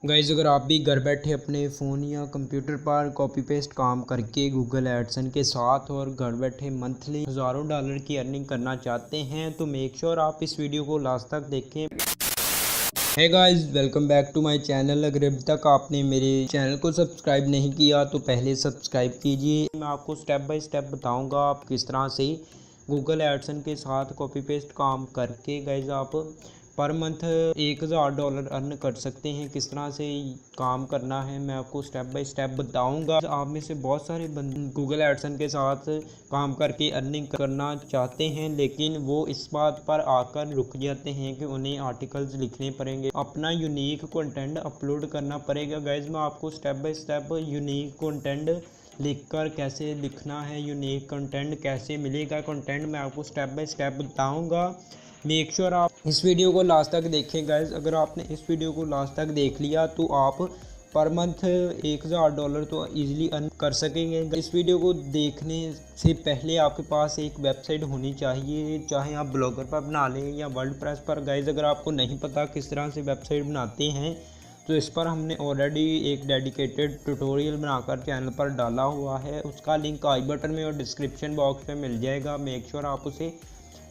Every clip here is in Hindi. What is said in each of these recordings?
गाइज़, अगर आप भी घर बैठे अपने फ़ोन या कंप्यूटर पर कॉपी पेस्ट काम करके गूगल एडसन के साथ और घर बैठे मंथली हज़ारों डॉलर की अर्निंग करना चाहते हैं तो मेक श्योर आप इस वीडियो को लास्ट तक देखें। Hey guys, welcome back to my channel. अगर अभी तक आपने मेरे चैनल को सब्सक्राइब नहीं किया तो पहले सब्सक्राइब कीजिए। मैं आपको स्टेप बाय स्टेप बताऊंगा आप किस तरह से गूगल एडसन के साथ कॉपी पेस्ट काम करके गाइस आप पर मंथ $1000 अर्न कर सकते हैं। किस तरह से काम करना है मैं आपको स्टेप बाय स्टेप बताऊंगा। आप में से बहुत सारे गूगल एडसन के साथ काम करके अर्निंग करना चाहते हैं, लेकिन वो इस बात पर आकर रुक जाते हैं कि उन्हें आर्टिकल्स लिखने पड़ेंगे, अपना यूनिक कंटेंट अपलोड करना पड़ेगा। गाइज, मैं आपको step by step unique content लिखकर कैसे लिखना है, यूनिक कंटेंट कैसे मिलेगा कंटेंट, मैं आपको स्टेप बाय स्टेप बताऊंगा। मेक श्योर आप इस वीडियो को लास्ट तक देखें। गाइज, अगर आपने इस वीडियो को लास्ट तक देख लिया तो आप पर मंथ $1000 तो इजीली अर्न कर सकेंगे। इस वीडियो को देखने से पहले आपके पास एक वेबसाइट होनी चाहिए, चाहे आप ब्लॉगर पर बना लें या वर्डप्रेस पर। गाइज, अगर आपको नहीं पता किस तरह से वेबसाइट बनाते हैं तो इस पर हमने ऑलरेडी एक डेडिकेटेड ट्यूटोरियल बनाकर चैनल पर डाला हुआ है। उसका लिंक आई बटन में और डिस्क्रिप्शन बॉक्स में मिल जाएगा। मेक श्योर आप उसे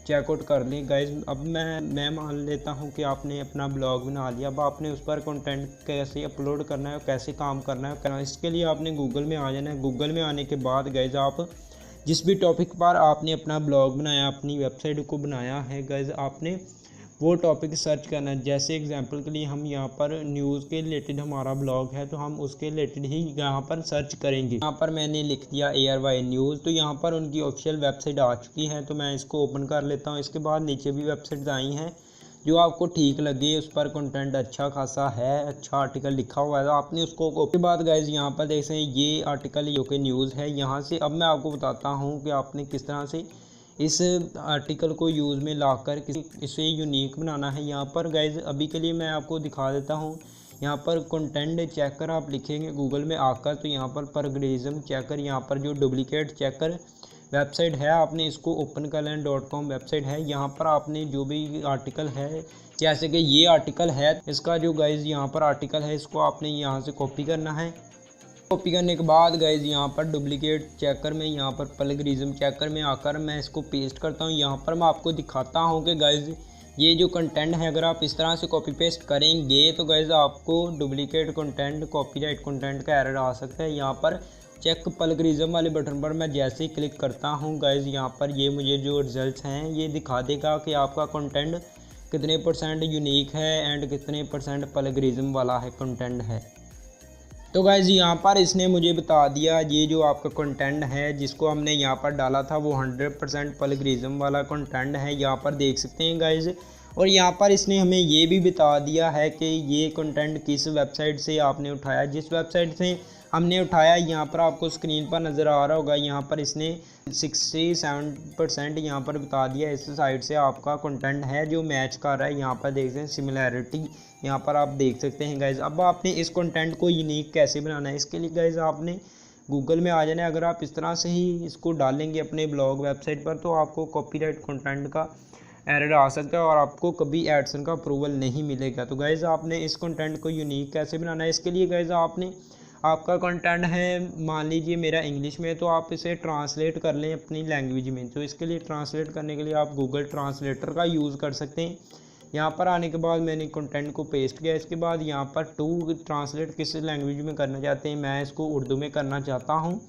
चेकआउट कर लें। गाइज, अब मैं मान लेता हूं कि आपने अपना ब्लॉग बना लिया। अब आपने उस पर कंटेंट कैसे अपलोड करना है, कैसे काम करना है, इसके लिए आपने गूगल में आ जाना है। गूगल में आने के बाद गाइज आप जिस भी टॉपिक पर आपने अपना ब्लॉग बनाया, अपनी वेबसाइट को बनाया है, गाइज आपने वो टॉपिक सर्च करना है। जैसे एग्जांपल के लिए हम यहाँ पर न्यूज़ के रिलेटेड हमारा ब्लॉग है तो हम उसके रिलेटेड ही यहाँ पर सर्च करेंगे। यहाँ पर मैंने लिख दिया ARY न्यूज़, तो यहाँ पर उनकी ऑफिशियल वेबसाइट आ चुकी है। तो मैं इसको ओपन कर लेता हूँ। इसके बाद नीचे भी वेबसाइट्स आई हैं जो आपको ठीक लगे, उस पर कंटेंट अच्छा खासा है, अच्छा आर्टिकल लिखा हुआ है तो आपने उसको। उसके बाद गाइज यहाँ पर देख सकते हैं ये आर्टिकल यूके न्यूज़ है। यहाँ से अब मैं आपको बताता हूँ कि आपने किस तरह से इस आर्टिकल को यूज़ में लाकर इसे यूनिक बनाना है। यहाँ पर गाइज अभी के लिए मैं आपको दिखा देता हूँ। यहाँ पर कंटेंट चेकर आप लिखेंगे गूगल में आकर तो यहाँ पर प्लेगरिज्म चेकर, यहाँ पर जो डुप्लीकेट चेकर वेबसाइट है आपने इसको ओपन कर लेना। .com वेबसाइट है। यहाँ पर आपने जो भी आर्टिकल है, जैसे कि ये आर्टिकल है, इसका जो गाइज यहाँ पर आर्टिकल है इसको आपने यहाँ से कॉपी करना है। कॉपी करने के बाद गाइज यहाँ पर डुप्लीकेट चेकर में, यहाँ पर प्लेगरिज्म चेकर में आकर मैं इसको पेस्ट करता हूँ। यहाँ पर मैं आपको दिखाता हूँ कि गाइज ये जो कंटेंट है अगर आप इस तरह से कॉपी पेस्ट करेंगे तो गाइज आपको डुप्लीकेट कंटेंट, कॉपीराइट कंटेंट का एरर आ सकता है। यहाँ पर चेक प्लेगरिज्म वाले बटन पर मैं जैसे ही क्लिक करता हूँ गाइज यहाँ पर ये मुझे जो रिजल्ट्स हैं ये दिखा देगा कि आपका कंटेंट कितने % यूनिक है एंड कितने % प्लेगरिज्म वाला है कंटेंट है। तो गाइज़ यहाँ पर इसने मुझे बता दिया ये जो आपका कंटेंट है जिसको हमने यहाँ पर डाला था वो 100% प्लेगरिज्म वाला कंटेंट है। यहाँ पर देख सकते हैं गाइज़, और यहाँ पर इसने हमें ये भी बता दिया है कि ये कंटेंट किस वेबसाइट से आपने उठाया। जिस वेबसाइट से हमने उठाया यहाँ पर आपको स्क्रीन पर नज़र आ रहा होगा, यहाँ पर इसने 67% यहाँ पर बता दिया इस साइट से आपका कंटेंट है जो मैच कर रहा है। यहाँ पर देख सकते हैं सिमिलैरिटी, यहाँ पर आप देख सकते हैं गाइज। अब आपने इस कंटेंट को यूनिक कैसे बनाना है, इसके लिए गाइज आपने गूगल में आ जाना है। अगर आप इस तरह से ही इसको डालेंगे अपने ब्लॉग वेबसाइट पर तो आपको कॉपीराइट कंटेंट का एरर आ सकता है और आपको कभी एडसन का अप्रूवल नहीं मिलेगा। तो गाइज आपने इस कंटेंट को यूनिक कैसे बनाना है, इसके लिए गाइज आपने, आपका कंटेंट है मान लीजिए मेरा इंग्लिश में, तो आप इसे ट्रांसलेट कर लें अपनी लैंग्वेज में। तो इसके लिए ट्रांसलेट करने के लिए आप गूगल ट्रांसलेटर का यूज़ कर सकते हैं। यहाँ पर आने के बाद मैंने कंटेंट को पेस्ट किया। इसके बाद यहाँ पर टू ट्रांसलेट किस लैंग्वेज में करना चाहते हैं, मैं इसको उर्दू में करना चाहता हूँ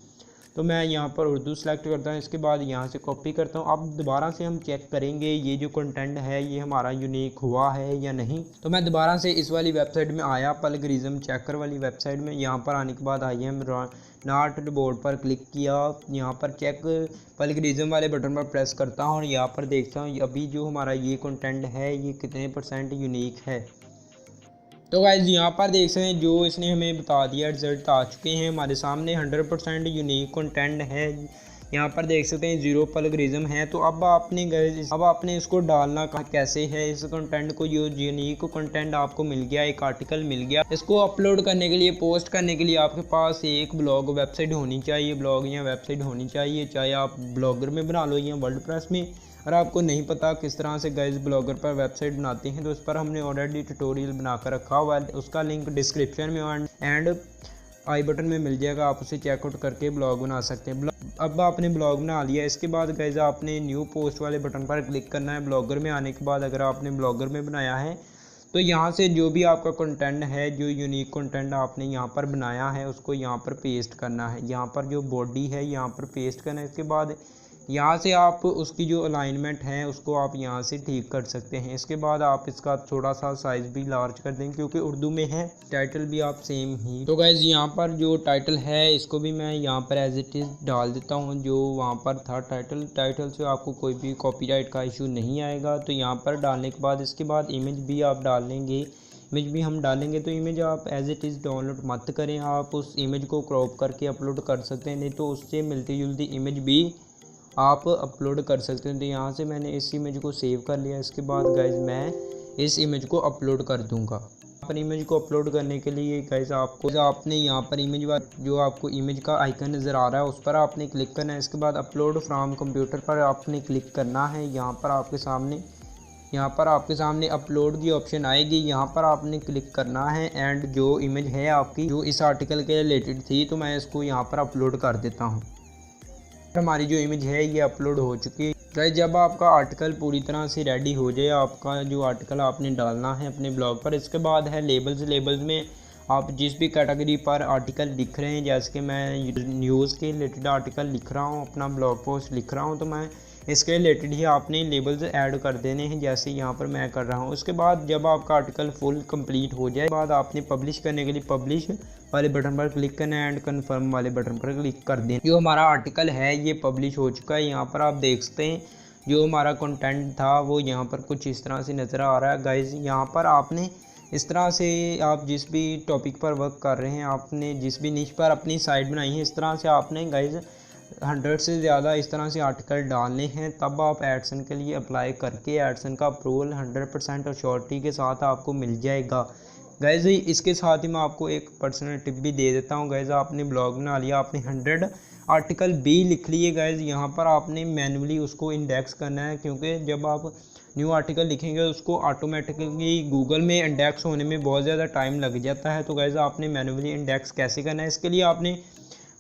तो मैं यहाँ पर उर्दू सेलेक्ट करता हूँ। इसके बाद यहाँ से कॉपी करता हूँ। अब दोबारा से हम चेक करेंगे ये जो कंटेंट है ये हमारा यूनिक हुआ है या नहीं। तो मैं दोबारा से इस वाली वेबसाइट में आया, प्लेगरिज्म चेकर वाली वेबसाइट में। यहाँ पर आने के बाद आइए हम नॉट बोर्ड पर क्लिक किया, यहाँ पर चेक प्लेगरिज्म वाले बटन पर प्रेस करता हूँ और यहाँ पर देखता हूँ अभी जो हमारा ये कंटेंट है ये कितने % यूनिक है। तो गाइज यहाँ पर देख सकते हैं जो इसने हमें बता दिया रिजल्ट आ चुके हैं हमारे सामने। 100% यूनिक कंटेंट है यहाँ पर देख सकते हैं 0 प्लगरिज्म है। तो अब आपने इसको डालना कैसे है। इस कंटेंट को जो यूनिक कंटेंट आपको मिल गया, एक आर्टिकल मिल गया, इसको अपलोड करने के लिए, पोस्ट करने के लिए आपके पास एक ब्लॉग वेबसाइट होनी चाहिए, ब्लॉग या वेबसाइट होनी चाहिए, चाहे आप ब्लॉगर में बना लो या वर्डप्रेस में। अगर आपको नहीं पता किस तरह से गाइस ब्लॉगर पर वेबसाइट बनाते हैं तो उस पर हमने ऑलरेडी ट्यूटोरियल बनाकर रखा हुआ है, उसका लिंक डिस्क्रिप्शन में एंड आई बटन में मिल जाएगा, आप उसे चेकआउट करके ब्लॉग बना सकते हैं। अब आपने ब्लॉग बना लिया, इसके बाद गाइस आपने न्यू पोस्ट वाले बटन पर क्लिक करना है। ब्लॉगर में आने के बाद अगर आपने ब्लॉगर में बनाया है तो यहाँ से जो भी आपका कंटेंट है, जो यूनिक कंटेंट आपने यहाँ पर बनाया है, उसको यहाँ पर पेस्ट करना है। यहाँ पर जो बॉडी है यहाँ पर पेस्ट करना है। इसके बाद यहाँ से आप उसकी जो अलाइनमेंट है उसको आप यहाँ से ठीक कर सकते हैं। इसके बाद आप इसका थोड़ा सा साइज़ भी लार्ज कर देंगे क्योंकि उर्दू में है। टाइटल भी आप सेम ही, तो गाइज़ यहाँ पर जो टाइटल है इसको भी मैं यहाँ पर एज इट इज़ डाल देता हूँ जो वहाँ पर था। टाइटल से आपको कोई भी कॉपीराइट का इशू नहीं आएगा। तो यहाँ पर डालने के बाद इसके बाद इमेज भी आप डाल लेंगे, इमेज भी हम डालेंगे। तो इमेज आप एज इट इज़ डाउनलोड मत करें, आप उस इमेज को क्रॉप करके अपलोड कर सकते हैं, नहीं तो उससे मिलती जुलती इमेज भी आप अपलोड कर सकते हैं। तो यहाँ से मैंने इस इमेज को सेव कर लिया। इसके बाद गाइज मैं इस इमेज को अपलोड कर दूँगा। यहाँ पर इमेज को अपलोड करने के लिए गाइज आपने यहाँ पर इमेज जो आपको इमेज का आइकन नज़र आ रहा है उस पर आपने क्लिक करना है। इसके बाद अपलोड फ्रॉम कंप्यूटर पर आपने क्लिक करना है। यहाँ पर आपके सामने अपलोड की ऑप्शन आएगी, यहाँ पर आपने क्लिक करना है एंड जो इमेज है आपकी जो इस आर्टिकल के रिलेटेड थी तो मैं इसको यहाँ पर अपलोड कर देता हूँ। हमारी जो इमेज है ये अपलोड हो चुकी है। गाइस जब आपका आर्टिकल पूरी तरह से रेडी हो जाए, आपका जो आर्टिकल आपने डालना है अपने ब्लॉग पर, इसके बाद है लेबल्स में आप जिस भी कैटेगरी पर आर्टिकल लिख रहे हैं, जैसे कि मैं न्यूज़ के रिलेटेड आर्टिकल लिख रहा हूँ, अपना ब्लॉग पोस्ट लिख रहा हूँ, तो मैं इसके रिलेटेड ही आपने लेबल्स ऐड कर देने हैं जैसे यहाँ पर मैं कर रहा हूँ। उसके बाद जब आपका आर्टिकल फुल कंप्लीट हो जाए बाद आपने पब्लिश करने के लिए पब्लिश वाले बटन पर क्लिक करना है एंड कन्फर्म वाले बटन पर क्लिक कर दें। जो हमारा आर्टिकल है ये पब्लिश हो चुका है। यहाँ पर आप देख सकते हैं जो हमारा कंटेंट था वो यहाँ पर कुछ इस तरह से नज़र आ रहा है। गाइज यहाँ पर आपने इस तरह से आप जिस भी टॉपिक पर वर्क कर रहे हैं, आपने जिस भी निश पर अपनी साइट बनाई है, इस तरह से आपने गाइज 100 से ज़्यादा इस तरह से आर्टिकल डालने हैं, तब आप एडसन के लिए अप्लाई करके एडसन का अप्रूवल 100% अश्योरिटी के साथ आपको मिल जाएगा। गाइज इसके साथ ही मैं आपको एक पर्सनल टिप भी दे देता हूँ। गाइज आपने ब्लॉग बना लिया, आपने 100 आर्टिकल भी लिख लिए। गाइज यहाँ पर आपने मैनुअली उसको इंडेक्स करना है, क्योंकि जब आप न्यू आर्टिकल लिखेंगे उसको ऑटोमेटिकली गूगल में इंडेक्स होने में बहुत ज़्यादा टाइम लग जाता है। तो गाइज आपने मैनुअली इंडेक्स कैसे करना है, इसके लिए आपने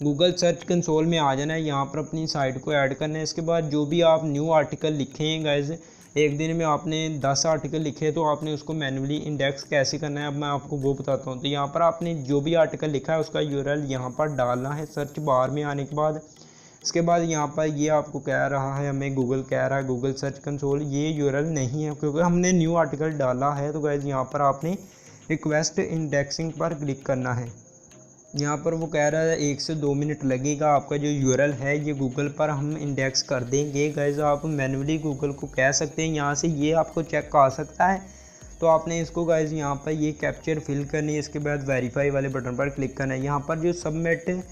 गूगल सर्च कंसोल में आ जाना है, यहाँ पर अपनी साइट को ऐड करना है। इसके बाद जो भी आप न्यू आर्टिकल लिखे हैं गाइज, एक दिन में आपने 10 आर्टिकल लिखे तो आपने उसको मैनुअली इंडेक्स कैसे करना है अब मैं आपको वो बताता हूँ। तो यहाँ पर आपने जो भी आर्टिकल लिखा है उसका यूआरएल यहाँ पर डालना है सर्च बार में आने के बाद। इसके बाद यहाँ पर ये आपको कह रहा है, हमें गूगल कह रहा है गूगल सर्च कंसोल, ये यूआरएल नहीं है क्योंकि हमने न्यू आर्टिकल डाला है। तो गाइज यहाँ पर आपने रिक्वेस्ट इंडेक्सिंग पर क्लिक करना है। यहाँ पर वो कह रहा है 1 से 2 मिनट लगेगा, आपका जो यूआरएल है ये गूगल पर हम इंडेक्स कर देंगे। गाइज आप मैनुअली गूगल को कह सकते हैं, यहाँ से ये आपको चेक आ सकता है। तो आपने इसको गाइज यहाँ पर ये कैप्चर फिल करनी है। इसके बाद वेरीफाई वाले बटन पर क्लिक करना है। यहाँ पर जो सबमिट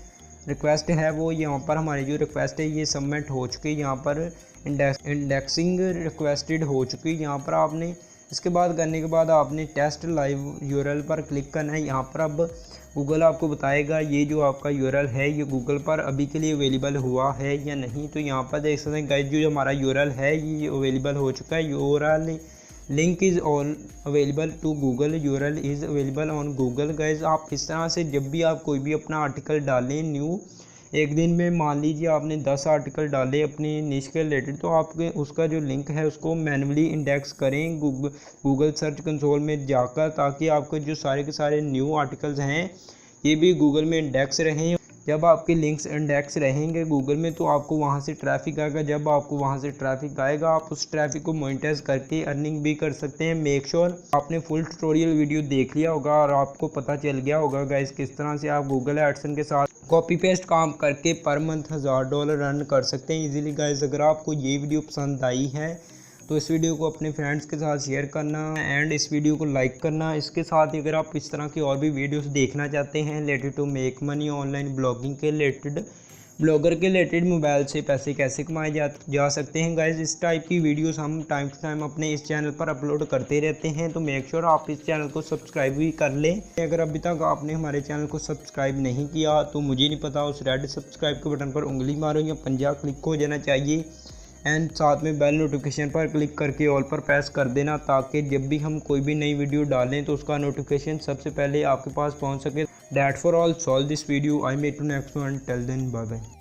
रिक्वेस्ट है वो यहाँ पर हमारी जो रिक्वेस्ट है ये सबमिट हो चुकी है, यहाँ पर इंडेक्सिंग रिक्वेस्टेड हो चुकी है। यहाँ पर आपने इसके बाद करने के बाद आपने टेस्ट लाइव यूआरएल पर क्लिक करना है। यहाँ पर अब गूगल आपको बताएगा ये जो आपका यूआरएल है ये गूगल पर अभी के लिए अवेलेबल हुआ है या नहीं। तो यहाँ पर देख सकते हैं गाइस जो हमारा यूआरएल है ये अवेलेबल हो चुका है। URL link is on available to Google, URL is available on Google. Guys आप इस तरह से जब भी आप कोई भी अपना आर्टिकल डालें न्यू, एक दिन में मान लीजिए आपने 10 आर्टिकल डाले अपनी निश के रिलेटेड, तो आपके उसका जो लिंक है उसको मैनुअली इंडेक्स करें गूगल सर्च कंसोल में जाकर, ताकि आपके जो सारे के सारे न्यू आर्टिकल्स हैं ये भी गूगल में इंडेक्स रहें। जब आपके लिंक्स इंडेक्स रहेंगे गूगल में तो आपको वहाँ से ट्रैफिक आएगा। जब आपको वहाँ से ट्रैफिक आएगा आप उस ट्रैफिक को मोनेटाइज करके अर्निंग भी कर सकते हैं। मेक श्योर आपने फुल ट्यूटोरियल वीडियो देख लिया होगा और आपको पता चल गया होगा गाइस किस तरह से आप गूगल एडसन के साथ कॉपी पेस्ट काम करके पर मंथ $1000 रन कर सकते हैं इजीली। गाइस अगर आपको ये वीडियो पसंद आई है तो इस वीडियो को अपने फ्रेंड्स के साथ शेयर करना एंड इस वीडियो को लाइक करना। इसके साथ ही अगर आप इस तरह की और भी वीडियोस देखना चाहते हैं related to make money online blogging के रिलेटेड, ब्लॉगर के रिलेटेड मोबाइल से पैसे कैसे कमाए जा सकते हैं गाइस। इस टाइप की वीडियोस हम टाइम टू टाइम अपने इस चैनल पर अपलोड करते रहते हैं, तो मेक श्योर आप इस चैनल को सब्सक्राइब भी कर लें। अगर अभी तक आपने हमारे चैनल को सब्सक्राइब नहीं किया तो मुझे नहीं पता, उस रेड सब्सक्राइब के बटन पर उंगली मारो या पंजा क्लिक हो जाना चाहिए एंड साथ में बेल नोटिफिकेशन पर क्लिक करके ऑल पर प्रेस कर देना, ताकि जब भी हम कोई भी नई वीडियो डालें तो उसका नोटिफिकेशन सबसे पहले आपके पास पहुंच सके। That for all, solve this video, I met to next one, till then bye bye.